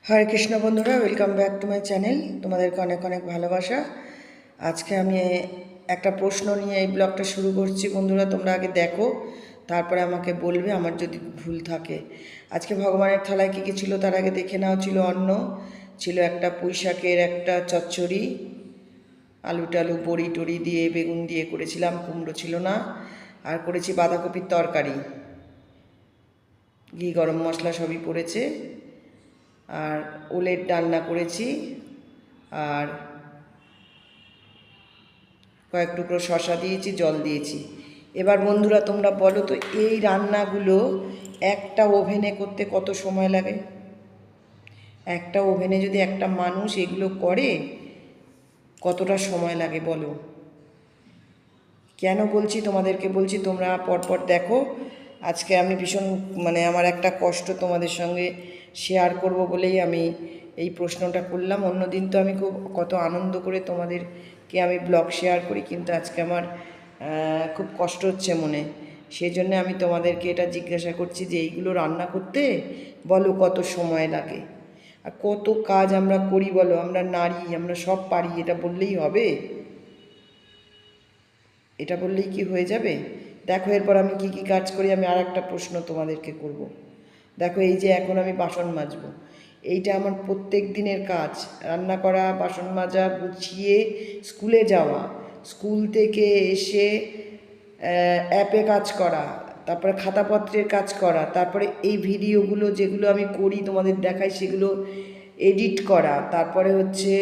হরে কৃষ্ণ বন্ধুরা, welcome back to my channel. তোমাদেরকে অনেক অনেক ভালোবাসা। আজকে আমি একটা প্রশ্ন নিয়ে এই ব্লগটা শুরু করছি। বন্ধুরা, তোমরা আগে দেখো, তারপরে আমাকে বলবে আমার যদি ভুল থাকে। আজকে ভগবানের থালায় কী কী ছিল তার আগে দেখে নাও। ছিল অন্ন, ছিল একটা পুঁই শাকের একটা চচ্চড়ি, আলু টালু বড়ি টড়ি দিয়ে বেগুন দিয়ে করেছিলাম, কুমড়ো ছিল না। আর করেছি বাঁধাকপির তরকারি, ঘি গরম মশলা সবই পড়েছে। আর ওলের ডালনা করেছি, আর কয়েক টুকরো শশা দিয়েছি, জল দিয়েছি। এবার বন্ধুরা তোমরা বলো তো, এই রান্নাগুলো একটা ওভেনে করতে কত সময় লাগে? একটা ওভেনে যদি একটা মানুষ এগুলো করে কতটা সময় লাগে বলো? কেন বলছি তোমাদেরকে বলছি, তোমরা পরপর দেখো। আজকে আমি ভীষণ আমার একটা কষ্ট তোমাদের সঙ্গে শেয়ার করব বলেই আমি এই প্রশ্নটা করলাম। অন্যদিন তো আমি কত আনন্দ করে তোমাদেরকে আমি ব্লগ শেয়ার করি, কিন্তু আজকে আমার খুব কষ্ট হচ্ছে মনে। সেই জন্য আমি তোমাদেরকে এটা জিজ্ঞাসা করছি যে এইগুলো রান্না করতে বলো কত সময় লাগে, আর কত কাজ আমরা করি বলো। আমরা নারী, আমরা সব পারি, এটা বললেই হবে? এটা বললেই কি হয়ে যাবে? দেখো এরপর আমি কি কি কাজ করি। আমি আর একটা প্রশ্ন তোমাদেরকে করব। দেখো, এই যে এখন আমি বাসন মাজবো, এইটা আমার প্রত্যেক দিনের কাজ। রান্না করা, বাসন মাজা, গুছিয়ে স্কুলে যাওয়া, স্কুল থেকে এসে অ্যাপে কাজ করা, তারপরে খাতাপত্রের কাজ করা, তারপরে এই ভিডিওগুলো যেগুলো আমি করি তোমাদের দেখাই সেগুলো এডিট করা, তারপরে হচ্ছে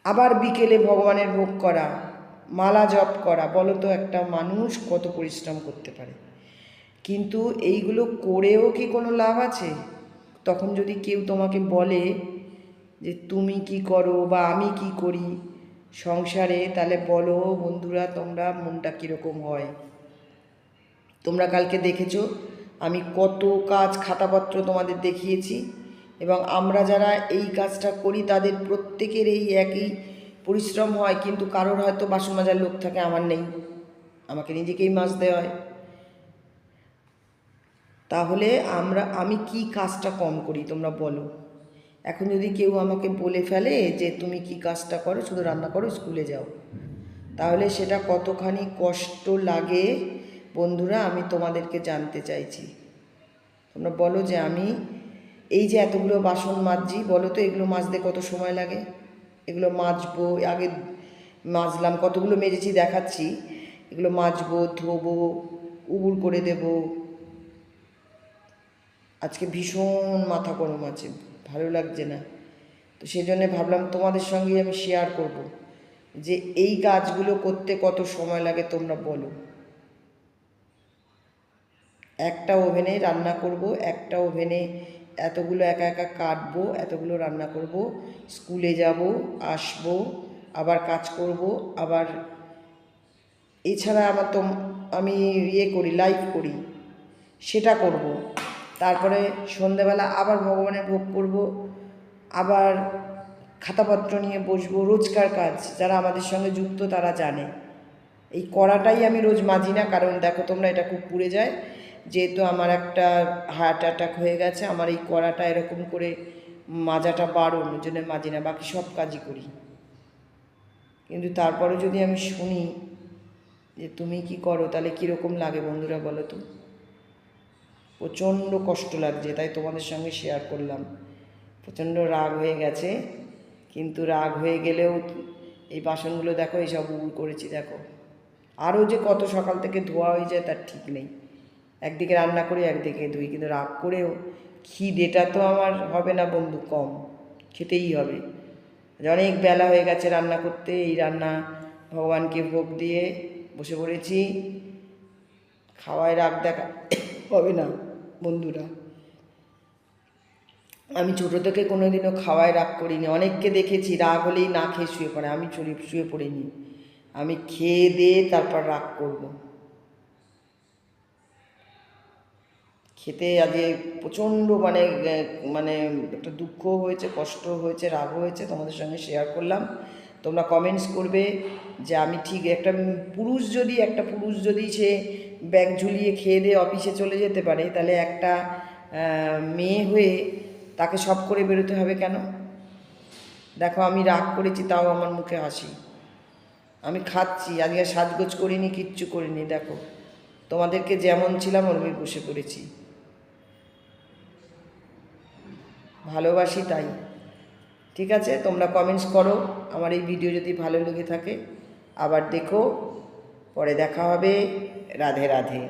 আবার বিকেলে ভগবানের ভোগ করা, মালা জপ করা। বলো তো একটা মানুষ কত পরিশ্রম করতে পারে? কিন্তু এইগুলো করেও কি কোনো লাভ আছে? তখন যদি কেউ তোমাকে বলে যে তুমি কি করো বা আমি কি করি সংসারে, তাহলে বলো বন্ধুরা তোমরা মনটা কীরকম হয়? তোমরা কালকে দেখেছো আমি কত কাজ খাতাপত্র তোমাদের দেখিয়েছি, এবং আমরা যারা এই কাজটা করি তাদের প্রত্যেকের এই একই পরিশ্রম হয়। কিন্তু কারোর হয়তো বাসন মাজার লোক থাকে, আমার নেই, আমাকে নিজেকেই মাজতে হয়। তাহলে আমি কি কাজটা কম করি তোমরা বলো? এখন যদি কেউ আমাকে বলে ফেলে যে তুমি কি কাজটা করো, শুধু রান্না করো, স্কুলে যাও, তাহলে সেটা কতখানি কষ্ট লাগে বন্ধুরা, আমি তোমাদেরকে জানতে চাইছি। তোমরা বলো যে আমি এই যে এতগুলো বাসন মাজছি, বলো তো এগুলো মাজতে কত সময় লাগে? এগুলো মাজবো, আগে মাজলাম, কতগুলো মেজেছি দেখাচ্ছি। এগুলো মাজবো, ধোবো, উবুর করে দেব। আজকে ভীষণ মাথা গরম আছে, ভালো লাগছে না। তো সেই জন্যে ভাবলাম তোমাদের সঙ্গে আমি শেয়ার করব যে এই কাজগুলো করতে কত সময় লাগে তোমরা বলো। একটা ওভেনে রান্না করব, একটা ওভেনে এতগুলো একা একা কাটবো, এতগুলো রান্না করব, স্কুলে যাব, আসবো, আবার কাজ করব, আবার এছাড়া আমি করি, লাইভ করি, সেটা করব। তারপরে সন্ধেবেলা আবার ভগবানের ভোগ করব, আবার খাতাপত্র নিয়ে বসবো। রোজকার কাজ, যারা আমাদের সঙ্গে যুক্ত তারা জানে। এই কড়াটাই আমি রোজ মাজি না, কারণ দেখো তোমরা এটা খুব পুড়ে যায়। যেহেতু আমার একটা হার্ট অ্যাটাক হয়ে গেছে, আমার এই কড়াটা এরকম করে মাজাটা বারণ, ওই জন্য মাজি না, বাকি সব কাজই করি। কিন্তু তারপরে যদি আমি শুনি যে তুমি কি করো, তাহলে কীরকম লাগে বন্ধুরা বলো তো? প্রচণ্ড কষ্ট লাগছে, তাই তোমাদের সঙ্গে শেয়ার করলাম। প্রচণ্ড রাগ হয়ে গেছে, কিন্তু রাগ হয়ে গেলেও এই বাসনগুলো দেখো, এইসব উবুর করেছি দেখো। আরও যে কত সকাল থেকে ধোয়া হয়ে যায় তার ঠিক নেই। একদিকে রান্না করি, একদিকে ধুই, কিন্তু রাগ করেও খিদেটা তো আমার হবে না বন্ধু, কম খেতেই হবে। অনেক বেলা হয়ে গেছে রান্না করতে, এই রান্না ভগবানকে ভোগ দিয়ে বসে পড়েছি। খাওয়ায় রাগ দেখা হবে না বন্ধুরা। আমি ছোটো থেকে কোনোদিনও খাওয়ায় রাগ করিনি। অনেককে দেখেছি রাগ হলেই না খেয়ে শুয়ে পড়ে, আমি শুয়ে পড়িনি। আমি খেয়ে দিয়ে তারপর রাগ করব। খেতে আজকে প্রচণ্ড মানে একটা দুঃখ হয়েছে, কষ্ট হয়েছে, রাগ হয়েছে, তোমাদের সঙ্গে শেয়ার করলাম। তোমরা কমেন্টস করবে যে আমি ঠিক একটা পুরুষ যদি সে ব্যাগ ঝুলিয়ে খেয়ে দিয়ে অফিসে চলে যেতে পারে, তাহলে একটা মেয়ে হয়ে তাকে সব করে বেরোতে হবে কেন? দেখো আমি রাগ করেছি তাও আমার মুখে হাসি, আমি খাচ্ছি, আজকে সাজগোজ করিনি, কিচ্ছু করিনি। দেখো তোমাদেরকে যেমন ছিলাম ওরমই বসে পড়েছি, ভালোবাসি তাই। ঠিক আছে, তোমরা কমেন্টস করো আমার এই ভিডিও যদি ভালো লেগে থাকে। আবার দেখো, পরে দেখা হবে। রাধে রাধে।